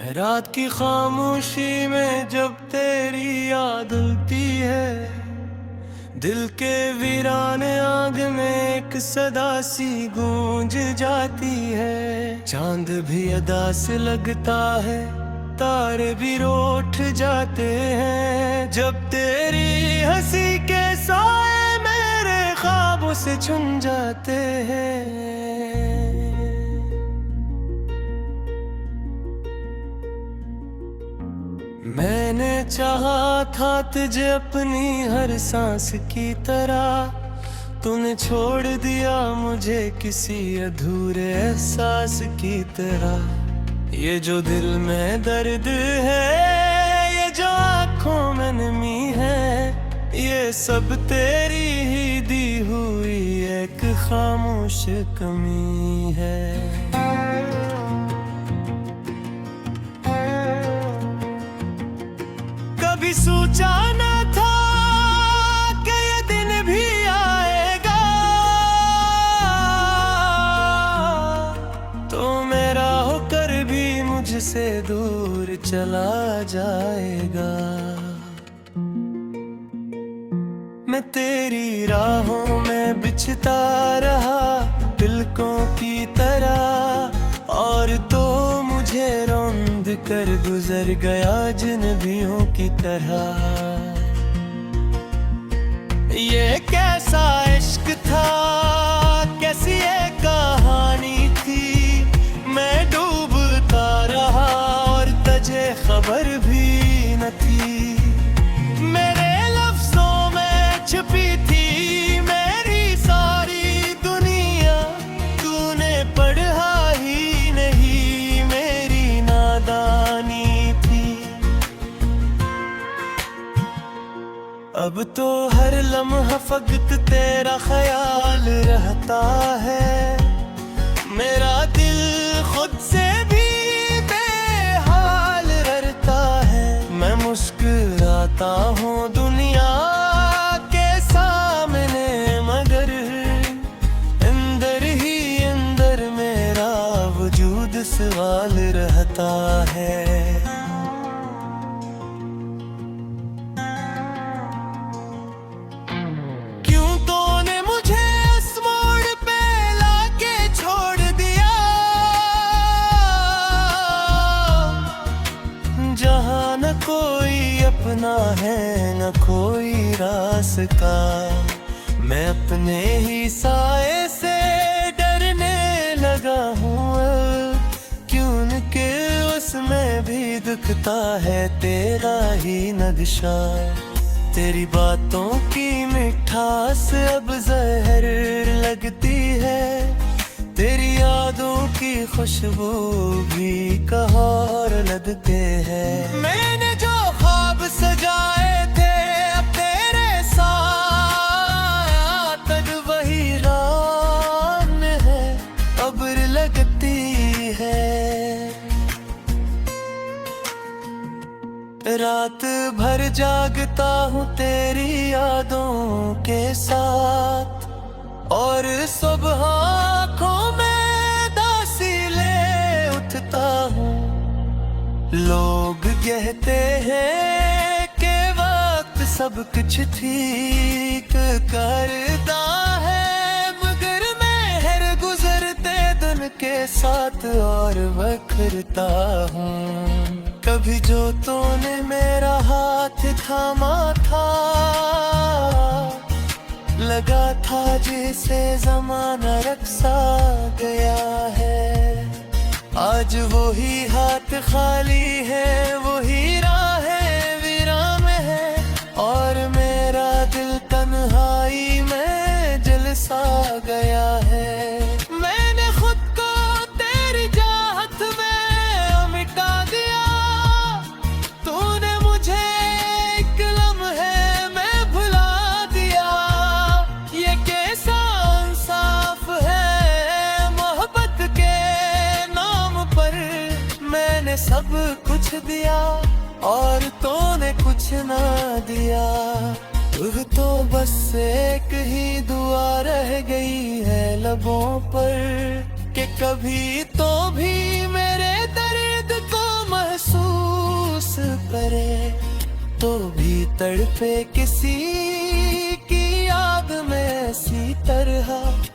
रात की खामोशी में जब तेरी याद उलती है, दिल के वीराने आग में एक सदा सी गूंज जाती है। चांद भी अदा से लगता है, तारे भी रूठ जाते हैं, जब तेरी हंसी के साए मेरे ख्वाबों से छुन जाते हैं। मैंने चाहा था तुझे अपनी हर सांस की तरह, तूने छोड़ दिया मुझे किसी अधूरे एहसास की तरह। ये जो दिल में दर्द है, ये जो आँखों में नमी है, ये सब तेरी ही दी हुई एक खामोश कमी है। कभी सोचा न था कि ये दिन भी आएगा, तो मेरा होकर भी मुझसे दूर चला जाएगा। मैं तेरी राहों में बिछता रहा तिलकों की तरह, और तो मुझे रौंद कर गुजर गया अजनबियों की तरह। ये कैसा इश्क था, कैसी ये कहानी थी, मैं डूबता रहा और तुझे खबर भी न थी। मेरे लफ्जों में छुपी थी मेरी सारी दुनिया, तूने पढ़ा ही नहीं, मेरी नादानी थी। अब तो हर लम्हा फकत तेरा ख्याल रहता है, मेरा दिल खुद से भी बेहाल रहता है। मैं मुस्कुराता हूँ दुनिया के सामने, मगर अंदर ही अंदर मेरा वजूद सवाल रहता है। क्यों तूने मुझे इस मोड़ पे लाके छोड़ दिया, जहाँ न कोई अपना है न कोई रास्ता। मैं अपने ही साए से डरने लगा हूँ, क्यों कि उसमें भी दिखता है तेरा ही नक्शा। तेरी बातों की मिठास अब जहर लगती है, तेरी यादों की खुशबू भी कहर लगते हैं। मैंने जो ख्वाब सजाए थे अब तेरे साथ, तक वही रात में है अब लगती है। रात भर जागता हूँ तेरी यादों के साथ, और सुबह आँखों में दासी ले उठता हूँ। लोग कहते हैं कि वक्त सब कुछ ठीक करता है, मगर मैं हर गुजरते दिन के साथ और बखरता हूँ। कभी जो तूने मेरा हाथ थामा था, लगा था जैसे जमाना रक्सा गया है। आज वही हाथ खाली है, वही राहें वीरान में है, और मेरा दिल तन्हाई में जलसा गया है। मैंने खुद को तेरी चाहत में मिटा दिया, तूने मुझे एक लम्हे में भुला दिया। ये कैसा इंसाफ है, मोहब्बत के नाम पर मैंने सब कुछ दिया और तूने कुछ ना दिया। तो बस एक ही दुआ रह गई है लबों पर, कि कभी तो भी मेरे दर्द को महसूस परे तो भी तड़पे किसी की याद में ऐसी तरह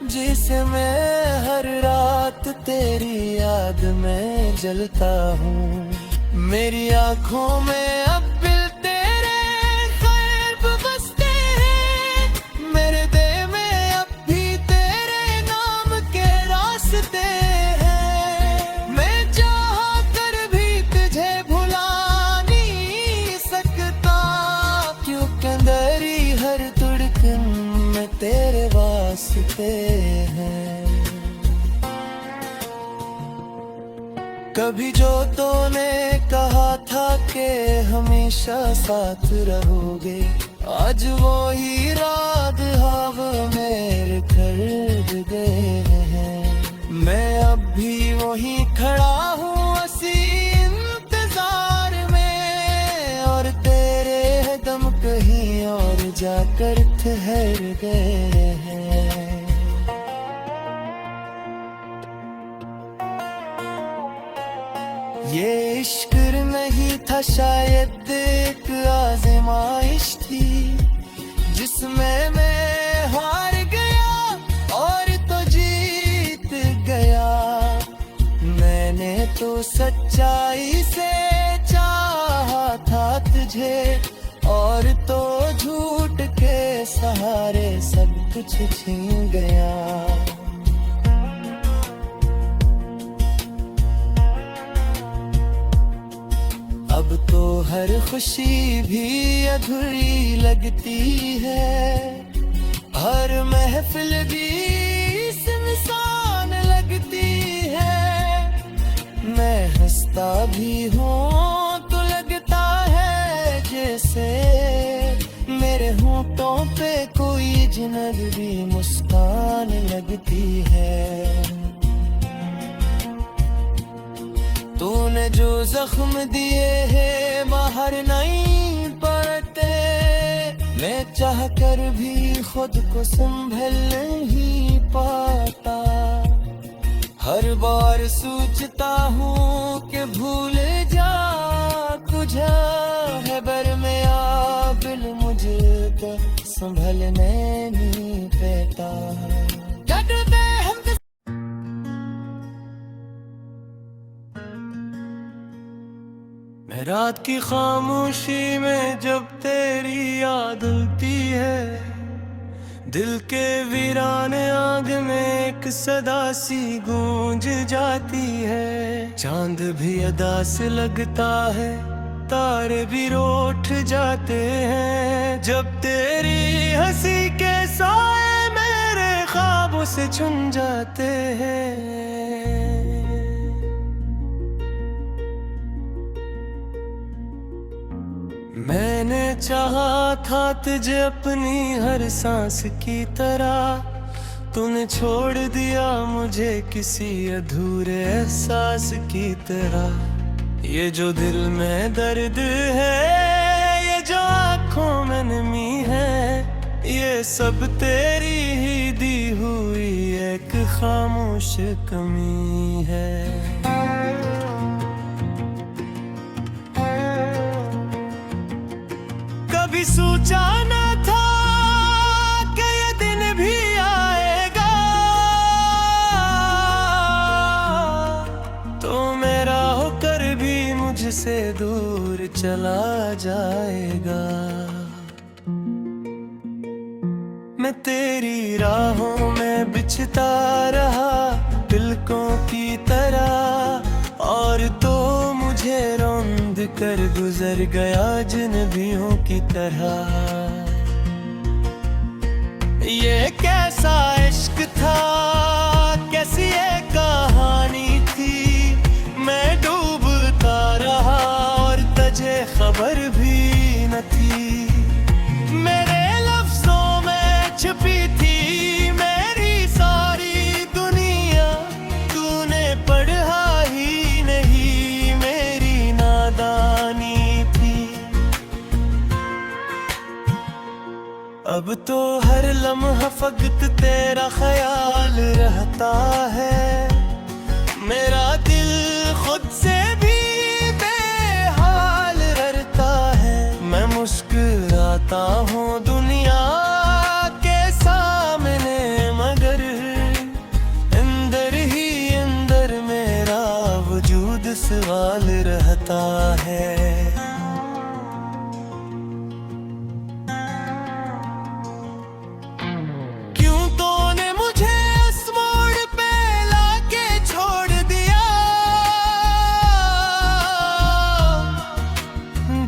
जिसे मैं हर रात तेरी याद में जलता हूँ। मेरी आंखों में अब बिल तेरे ख्वाब बसते हैं, मेरे दिल में अब भी तेरे नाम के रास्ते हैं। मैं चाह कर भी तुझे भुला नहीं सकता, क्योंकि अंदर ही हर धड़कन में तेरे वास्ते हैं। कभी जो तूने कहा था कि हमेशा साथ रहोगे, आज वो ही रात हवा मेरे कर गए हैं। मैं अब भी वहीं खड़ा हूँ उसी इंतजार में, और तेरे दम कहीं और जाकर ठहर गए हैं। ये इश्क नहीं था शायद एक आज़माइश थी, जिसमें मैं हार गया और तो जीत गया। मैंने तो सच्चाई से चाहा था तुझे, और तो झूठ के सहारे सब कुछ छीन गया। अब तो हर खुशी भी अधूरी लगती है, हर महफिल भी सुनसान लगती है। मैं हंसता भी हूँ तो लगता है जैसे मेरे होंठों पे कोई अजनबी मुस्कान लगती है। तूने जो जख्म दिए हैं बाहर नहीं पड़ते, मैं चाह कर भी खुद को संभल नहीं पाता। हर बार सोचता हूँ कि भूल जा कुछ है बर में आबिल, मुझे तो संभलने नहीं पाता। मैं रात की खामोशी में जब तेरी याद आती है, दिल के वीराने आग में एक सदा सी गूंज जाती है। चांद भी अदा से लगता है, तारे भी रूठ जाते हैं, जब तेरी हंसी के साए मेरे ख्वाबों से छुन जाते हैं। मैंने चाहा था तुझे अपनी हर सांस की तरह, तूने छोड़ दिया मुझे किसी अधूरे एहसास की तरह। ये जो दिल में दर्द है, ये जो आँखों में नमी है, ये सब तेरी ही दी हुई एक खामोश कमी है। कभी सोचा न था कि ये दिन भी आएगा, तो मेरा होकर भी मुझसे दूर चला जाएगा। मैं तेरी राहों में बिछता रहा तिलकों की तरह, और तो मुझे रौंद कर गुजर गया अजनबियों की तरह। ये कैसा इश्क था, कैसी ये कहानी थी, मैं डूबता रहा और तुझे खबर भी न थी। मेरे लफ्जों में छुपी थी मेरी सारी दुनिया, तूने पढ़ा ही नहीं, मेरी नादानी थी। अब तो हर लम्हा फकत तेरा ख्याल रहता है, मेरा दिल खुद से भी बेहाल करता हूँ दुनिया के सामने, मगर अंदर ही अंदर मेरा वजूद सवाल रहता है।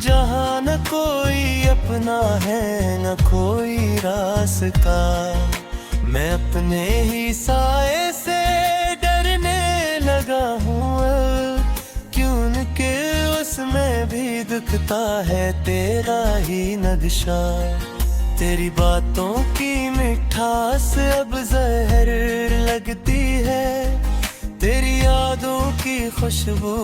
जहाँ न कोई अपना है न कोई रास्ता, मैं अपने ही साए से डरने लगा हूँ। क्योंकि उसमें भी दिखता है तेरा ही नक्शा। तेरी बातों की मिठास अब जहर लगती है, तेरी यादों की खुशबू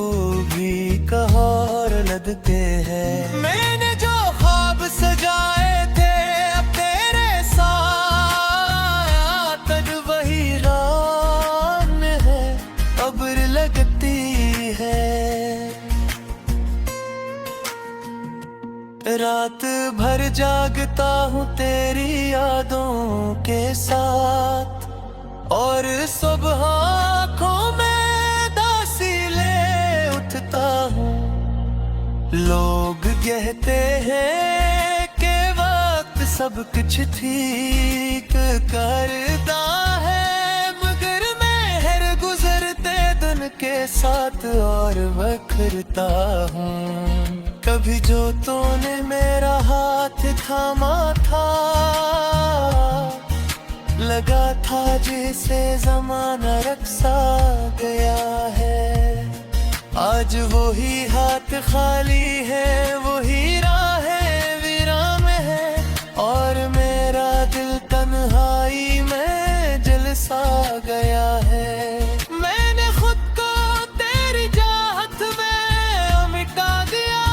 भी कहर लगते हैं। मैंने जो ख्वाब सजाए थे अब तेरे साथ, आज वही रात में है अब्र लगती है। रात भर जागता हूँ तेरी यादों के साथ, और सुबह आँखों में दासी ले उठता हूँ। लोग कहते हैं कि वक्त सब कुछ ठीक करता है, मगर मैं हर गुजरते दिन के साथ और बखरता हूँ। कभी जो तूने मेरा हाथ थामा था, लगा था जैसे जमाना रक्सा गया है। आज वही हाथ खाली है, वही राहें वीरान में है, और मेरा दिल तन्हाई में जलसा गया है। मैंने खुद को तेरी चाहत में मिटा दिया,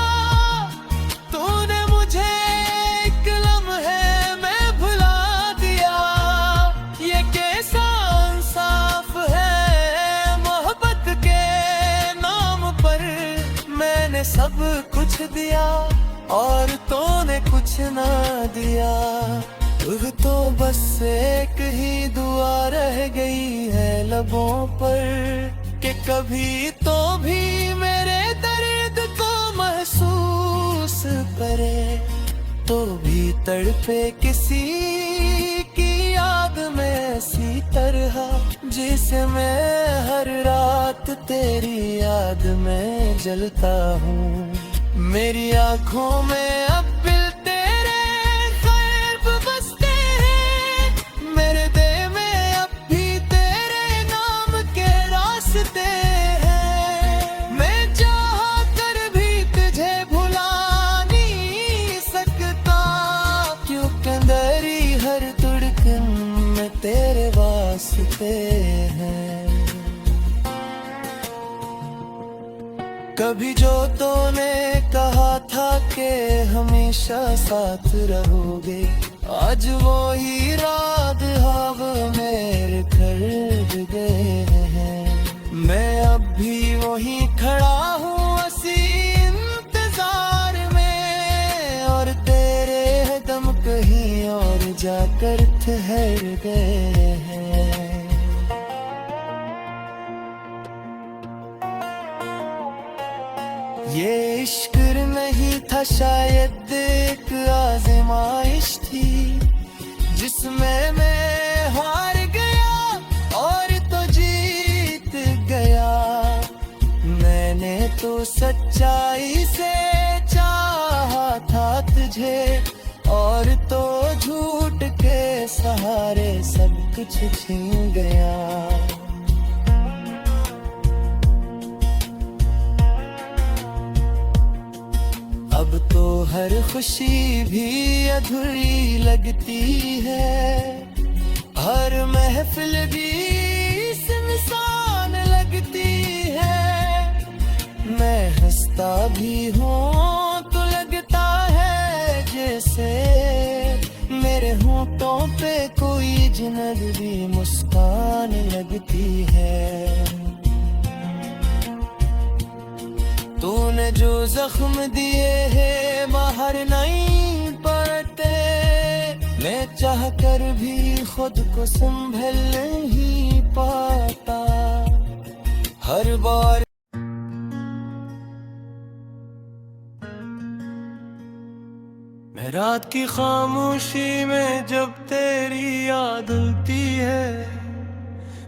तूने मुझे एक लम्हे में भुला दिया। ये कैसा इंसाफ है, मोहब्बत के नाम पर मैंने सब कुछ दिया और तूने कुछ ना दिया। तो बस एक ही दुआ रह गई है लबों पर, कि कभी तो भी मेरे दर्द को महसूस करे, तो भी तड़पे किसी की याद में ऐसी तरह, जिसे मैं हर रात तेरी याद में जलता हूँ। मेरी आँखों में अब बिल तेरे ख्वाब बसते हैं, मेरे दिल में अब भी तेरे नाम के रास्ते हैं। मैं चाह कर भी तुझे भुला नहीं सकता, क्योंकि अंदर ही हर धड़कन में तेरे वास्ते हैं। कभी जो तूने कहा था कि हमेशा साथ रहोगे, आज वो ही रात ख्वाब मेरे खर्द गए हैं। मैं अब भी वही खड़ा हूँ उसी इंतजार में, और तेरे दम कहीं और जाकर ठहर गए हैं। ये इश्क नहीं था शायद एक आज़माइश थी, जिसमें मैं हार गया और तो जीत गया। मैंने तो सच्चाई से चाहा था तुझे, और तो झूठ के सहारे सब कुछ छीन गया। अब तो हर खुशी भी अधूरी लगती है, हर महफिल भी सुनसान लगती है। मैं हंसता भी हूँ तो लगता है जैसे मेरे होंठों पे कोई अजनबी मुस्कान लगती है। तूने जो जख्म दिए हैं बाहर नहीं पड़ते, चाह कर भी खुद को संभल नहीं पाता। हर बार मैं रात की खामोशी में जब तेरी याद उलती है,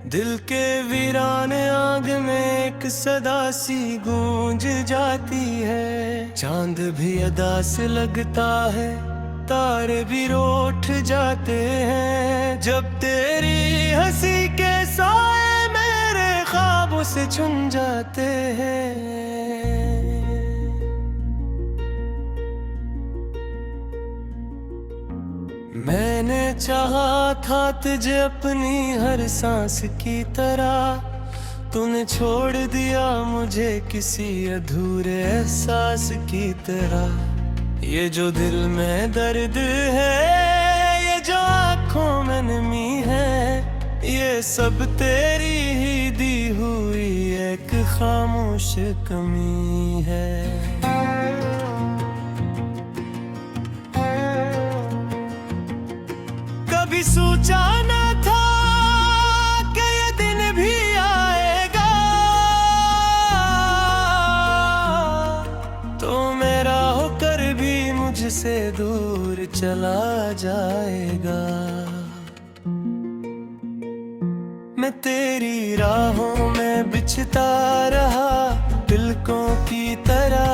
दिल के वीराने आग में एक सदा सी गूंज जाती है। चांद भी अदा से लगता है, तारे भी रूठ जाते हैं, जब तेरी हंसी के साए मेरे ख्वाबों से छुन जाते हैं। मैंने चाहा था तुझे अपनी हर सांस की तरह, तूने छोड़ दिया मुझे किसी अधूरे एहसास की तरह। ये जो दिल में दर्द है, ये जो आँखों में नमी है, ये सब तेरी ही दी हुई एक खामोश कमी है। कभी सोचा न था कि ये दिन भी आएगा, तो मेरा होकर भी मुझसे दूर चला जाएगा। मैं तेरी राहों में बिछता रहा तिलकों की तरह,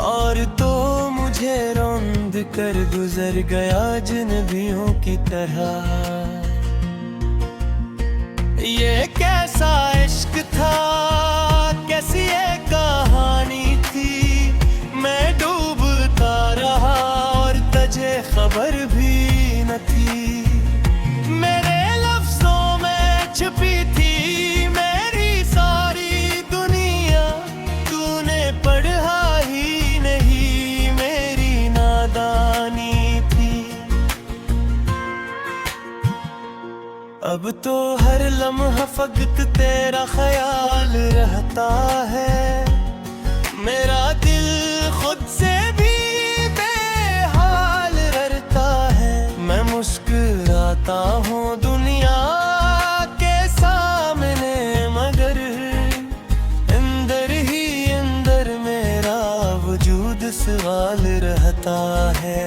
और तो मुझे रौंद कर गुजर गया अजनबियों की तरह। ये कैसा इश्क था, कैसी ये कहानी थी, मैं डूबता रहा और तुझे खबर भी न थी। मेरे लफ्जों में छुपी थी मेरी सारी दुनिया, तूने पढ़ा ही नहीं, मेरी नादानी थी। अब तो हर लम्हा फकत तेरा ख्याल रहता है, मेरा दिल खुद से भी बेहाल रहता है। मैं मुस्कुराता हूँ दुनिया के सामने, मगर अंदर ही अंदर मेरा वजूद सवाल रहता है।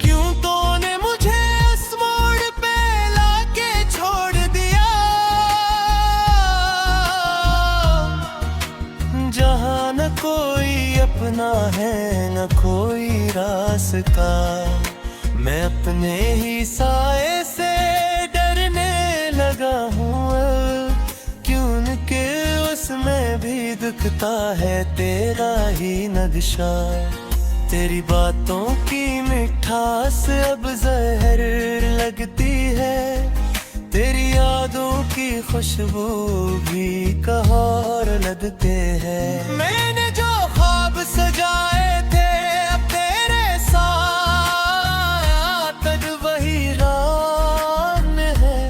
क्यों तूने मुझे इस मोड़ पे लाके छोड़ दिया, जहाँ न कोई अपना है न कोई रास्ता। मैं अपने ही साए से डरने लगा हूँ, क्योंकि उसमें भी दिखता है तेरा ही नक्शा। तेरी बातों की मिठास अब जहर लगती है, तेरी यादों की खुशबू भी कहर लगते हैं। मैंने जो ख्वाब सजाए थे अब तेरे साथ, अब वही राम है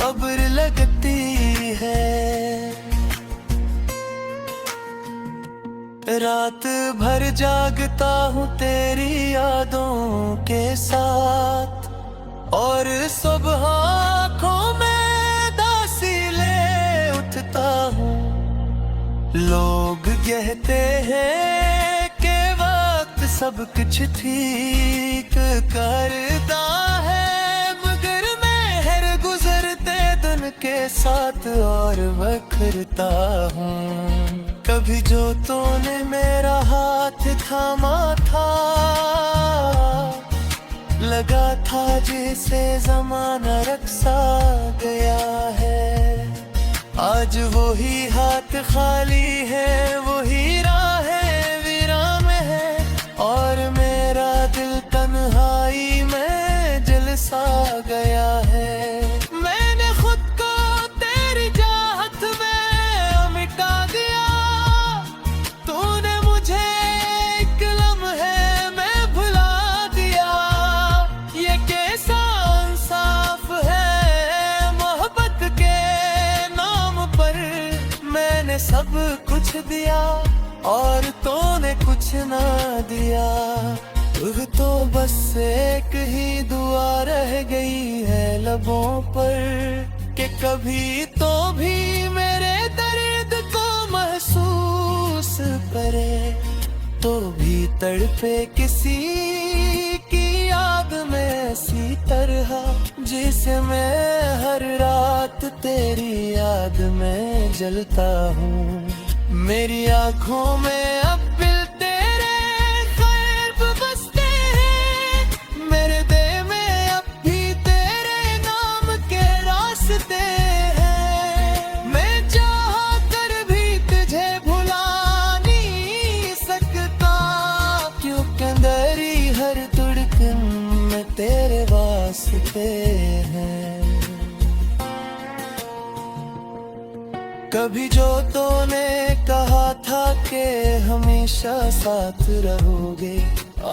अब्र लगती है। रात भर जागता हूँ तेरी यादों के साथ, और सुबह आँखों में दासी ले उठता हूँ। लोग कहते हैं कि वक्त सब कुछ ठीक करता है, मगर मैं हर गुजरते दिन के साथ और बखरता हूँ। कभी जो तूने मेरा हाथ थामा था, लगा था जैसे जमाना रक्सा गया है। आज वही हाथ खाली है, वही राहें वीरान में है, और मेरा दिल तन्हाई में जलसा गया है। मैंने खुद को तेरी चाहत में मिटा दिया, तूने मुझे एक लम्हे में भुला दिया। ये कैसा इंसाफ है, मोहब्बत के नाम पर मैंने सब कुछ दिया, औरतों ने कुछ ना दिया, तो बस एक ही दुआ रह गई है लबों पर कि कभी तो भी मेरे दर्द को महसूस करे, तो भी तड़पे किसी की याद में ऐसी तरह जिसे मैं हर रात तेरी याद में जलता हूँ। मेरी आँखों में अब बिल तेरे ख्वाब बसते हैं, मेरे दिल में अब भी तेरे नाम के रास्ते हैं। मैं चाह कर भी तुझे भुला नहीं सकता, क्योंकि अंदर ही हर धड़कन में तेरे वास्ते हैं। कभी जो तूने कहा था कि हमेशा साथ रहोगे,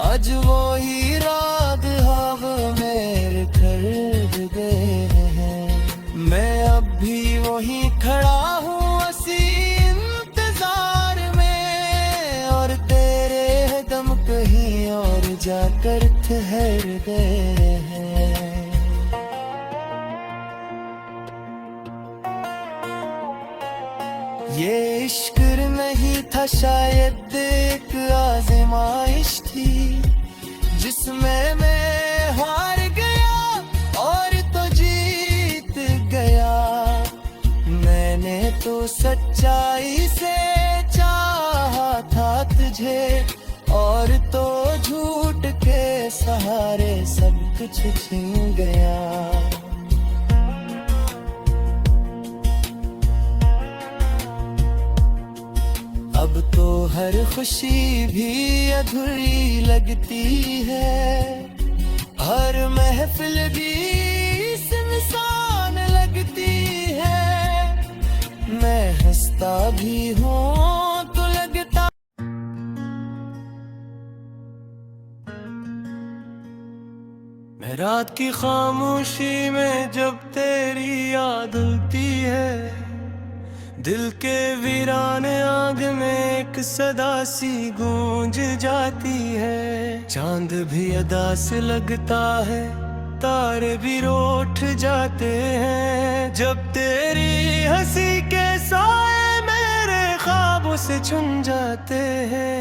आज वो ही राग हवा मेरे खर्द गए हैं। मैं अब भी वहीं खड़ा हूँ उसी इंतजार में, और तेरे दम कहीं और जाकर ठहर गए हैं। ये इश्क नहीं था शायद एक आज़माइश थी, जिसमें मैं हार गया और तो जीत गया। मैंने तो सच्चाई से चाहा था तुझे, और तो झूठ के सहारे सब कुछ छीन गया। अब तो हर खुशी भी अधूरी लगती है, हर महफिल भी सुनसान लगती है। मैं हंसता भी हूँ तो लगता मैं रात की खामोशी में जब तेरी याद आती है, दिल के वीराने आग में एक सदा सी गूंज जाती है। चांद भी अदा से लगता है, तारे भी रूठ जाते हैं, जब तेरी हंसी के साए मेरे ख्वाबों से छुन जाते हैं।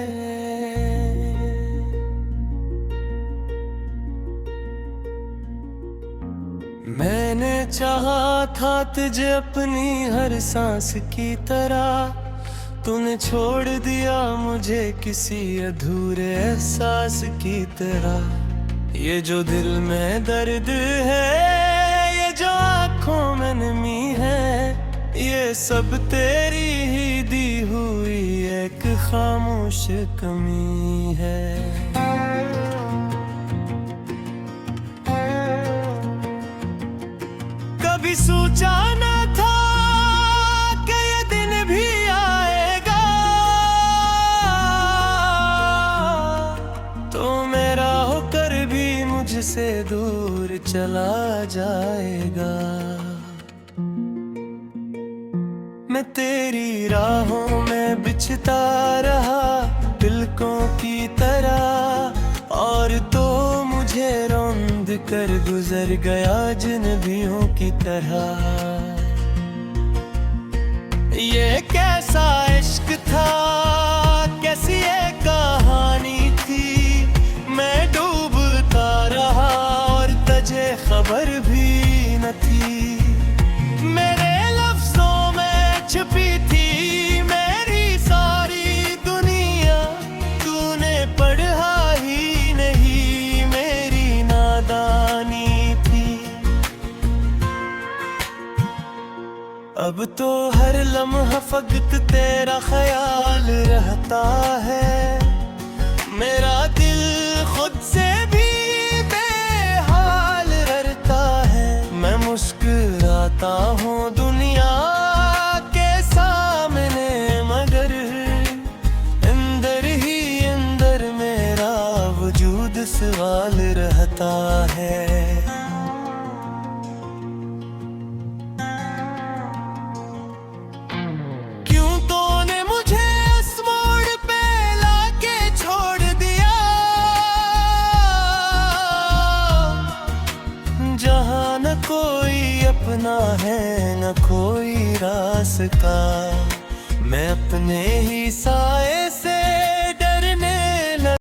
मैंने चाहा था तुझे अपनी हर सांस की तरह, तूने छोड़ दिया मुझे किसी अधूरे एहसास की तरह। ये जो दिल में दर्द है, ये जो आँखों में नमी है, ये सब तेरी ही दी हुई एक खामोश कमी है। कभी सोचा ना था कि ये दिन भी आएगा, तो मेरा होकर भी मुझसे दूर चला जाएगा। मैं तेरी राहों में बिछता रहा तिलकों की तरह, और तो मुझे रौंद कर गुजर गया अजनबियों की तरह। ये कैसा इश्क था, कैसी ये कहानी थी, मैं डूबता रहा और तुझे खबर भी न थी। मेरे लफ्जों में छुपी थी मेरी सारी दुनिया, तूने पढ़ा ही नहीं मेरी नादानी थी। अब तो हर लम्हा फकत तेरा ख्याल रहता है, मेरा दिल खुद से भी बेहाल रहता है। मैं मुस्कुराता हूँ दुनिया के सामने, मगर अंदर ही अंदर मेरा वजूद सवाल रहता है। क्यों तूने मुझे इस मोड़ न कोई रास्ता, मैं अपने ही साए